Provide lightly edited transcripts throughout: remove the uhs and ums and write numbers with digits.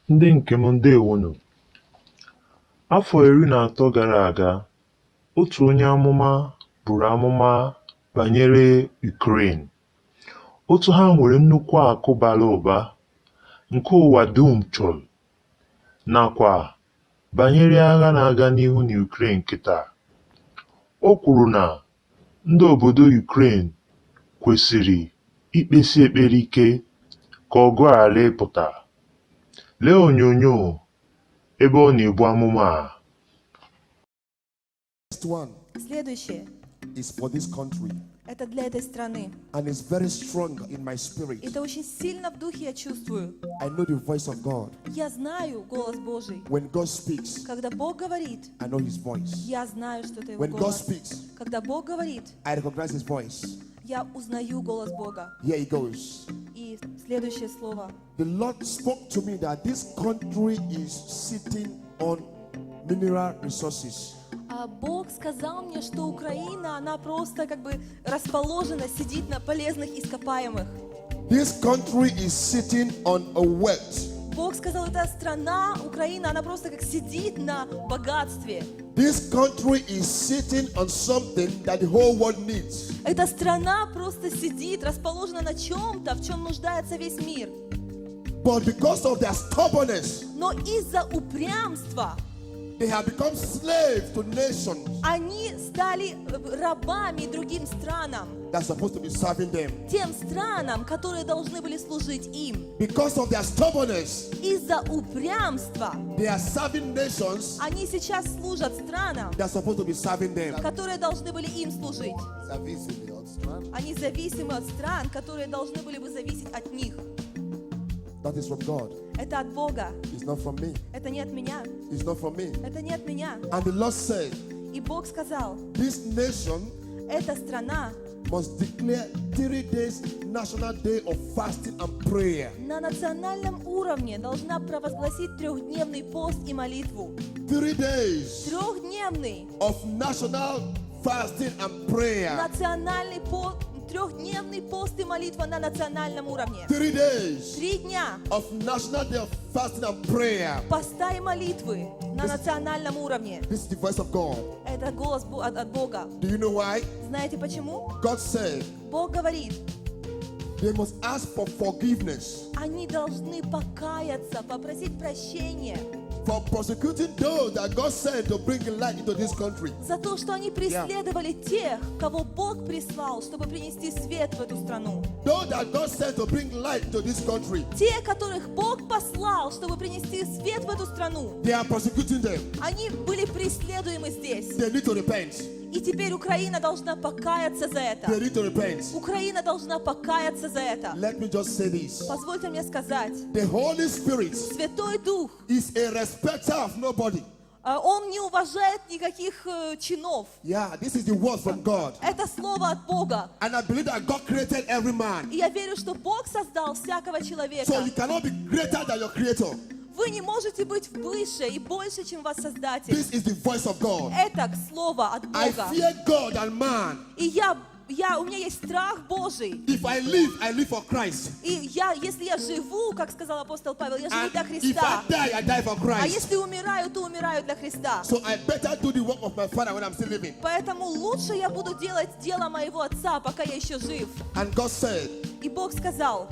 Ndị nke m ndewonu. Afọ 13 gara aga, otu onye amụma buru amụma banyere Ukraine. Otu ha nwere nnukwu akụ bara ụba nke ụwa dum chọrọ, nakwa banyere agha na-aga n'ihu na Ukraine kịta. O kwuru na ndị obodo Ukraine kwesịrị ikpesi ekpere ike ka ọgụ ghara ịpụta. Lee onyonyo ebe ọ na-ebu amụma a. Next one Следующее. is for this country, Это для этой страны. and it's very strong in my spirit. Это очень сильно в духе я чувствую. I know the voice of God. Я знаю голос Божий. When God speaks, Когда Бог говорит, I know His voice. я знаю, что это Его When God голос. speaks, Когда Бог говорит, I recognize His voice. я узнаю голос Бога. Here He goes. И следующее слово. The Lord spoke to me that this country is sitting on mineral resources. А Бог сказал мне, что Украина, она просто как бы расположена, сидит на полезных ископаемых. This country is sitting on a wealth. Бог сказал, эта страна, Украина, она просто как сидит на богатстве. This country is sitting on something that the whole world needs. Эта страна просто сидит, расположена на чем-то, в чем нуждается весь мир. But because of their stubbornness, Но из-за упрямства they have become slaves to nations они стали рабами другим странам, that are supposed to be serving them. тем странам, которые должны были служить им. Because of their stubbornness, Из-за упрямства they are serving nations они сейчас служат странам, that are supposed to be serving them. которые должны были им служить. Они зависимы от стран, которые должны были бы зависеть от них. That is from God. Это от Бога. It's not from me. Это не от меня. It's not from me. Это не от меня. And the Lord said, И Бог сказал, this nation эта страна must declare 3 days national day of fasting and prayer. на национальном уровне должна провозгласить 3-дневный пост и молитву. 3 days 3-дневный of national fasting and prayer. национальный пост, 3-дневный пост и молитва на национальном уровне. 3 days 3 дня of national day of fasting and prayer. поста и молитвы на национальном уровне. This is the voice of God. Это голос от Бога. Do you know why? Знаете почему? God said Бог говорит, they must ask for forgiveness они должны покаяться, попросить прощения for prosecuting those that God sent to bring light into this country. за то, что они преследовали тех, кого Бог прислал, чтобы принести свет в эту страну. Those that God sent to bring light into this country, Те, которых Бог послал, чтобы принести свет в эту страну, they are prosecuting them. они были преследуемы здесь. They need to repent. И теперь Украина должна покаяться за They это. need to repent. Украина должна покаяться за это. Let me just say this. Позвольте мне сказать, The Holy Spirit Святой Дух, is a respecter of nobody. Он не уважает никаких чинов. Yeah, this is the word from God. Это слово от Бога. And I believe that God created every man. И я верю, что Бог создал всякого So человека. you cannot be greater than your creator. Вы не можете быть выше и больше, чем ваш Создатель. This is the voice of God. Это слово от I Бога. fear God and man. И у меня есть страх Божий. If I live for Christ. И если я живу, как сказал апостол Павел, я живу And для if Христа. I die for А Christ. если умираю, то умираю для Христа. So I better do the work of my father when I'm still living. Поэтому лучше я буду делать дело моего отца, пока я еще жив. And God said, И Бог сказал,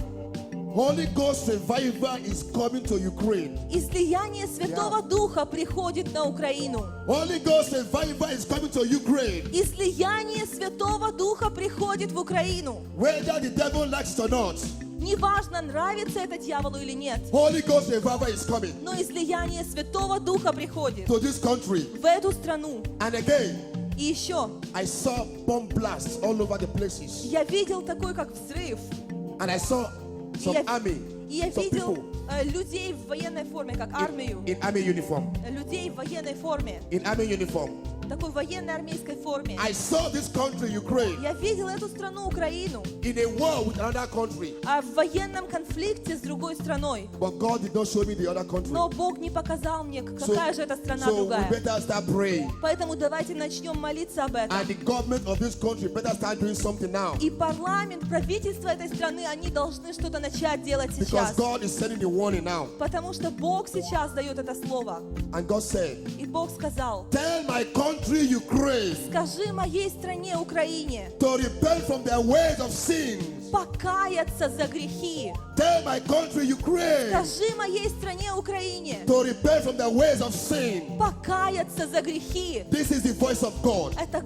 Holy Ghost revival is coming to Ukraine. излияние Святого Духа приходит на Украину. Holy Ghost revival is coming to Ukraine. Излияние Святого Духа приходит в Украину. Whether the devil likes it or not, Неважно, нравится это дьяволу или нет, Holy Ghost revival is coming но излияние Святого Духа приходит to this country. в эту страну. And again, И еще, I saw bomb blasts all over the places. я видел такой, как взрыв. And I saw some Я- army, И я some видел people людей в военной форме, как армию. in army uniform. Людей в военной форме. In army uniform. в такой военной армейской форме. I saw this country, Ukraine, Я видел эту страну Украину in a war with another country. в военном конфликте с другой страной. But God did not show me the other country. Но Бог не показал мне, какая же эта страна So we другая. better start praying. Поэтому давайте начнем молиться об этом. And the government of this country better start doing something now. И парламент, правительство этой страны, они должны что-то начать делать Because сейчас. God is sending the warning now. Потому что Бог сейчас дает это слово. And God said, И Бог сказал: tell my country, Ukraine, скажи моей стране Украине to repent from their ways of sin. покаяться за грехи. Tell my country, Ukraine, Скажи моей стране Украине to repent from their ways of sin. покаяться за грехи. This is the voice of God. Это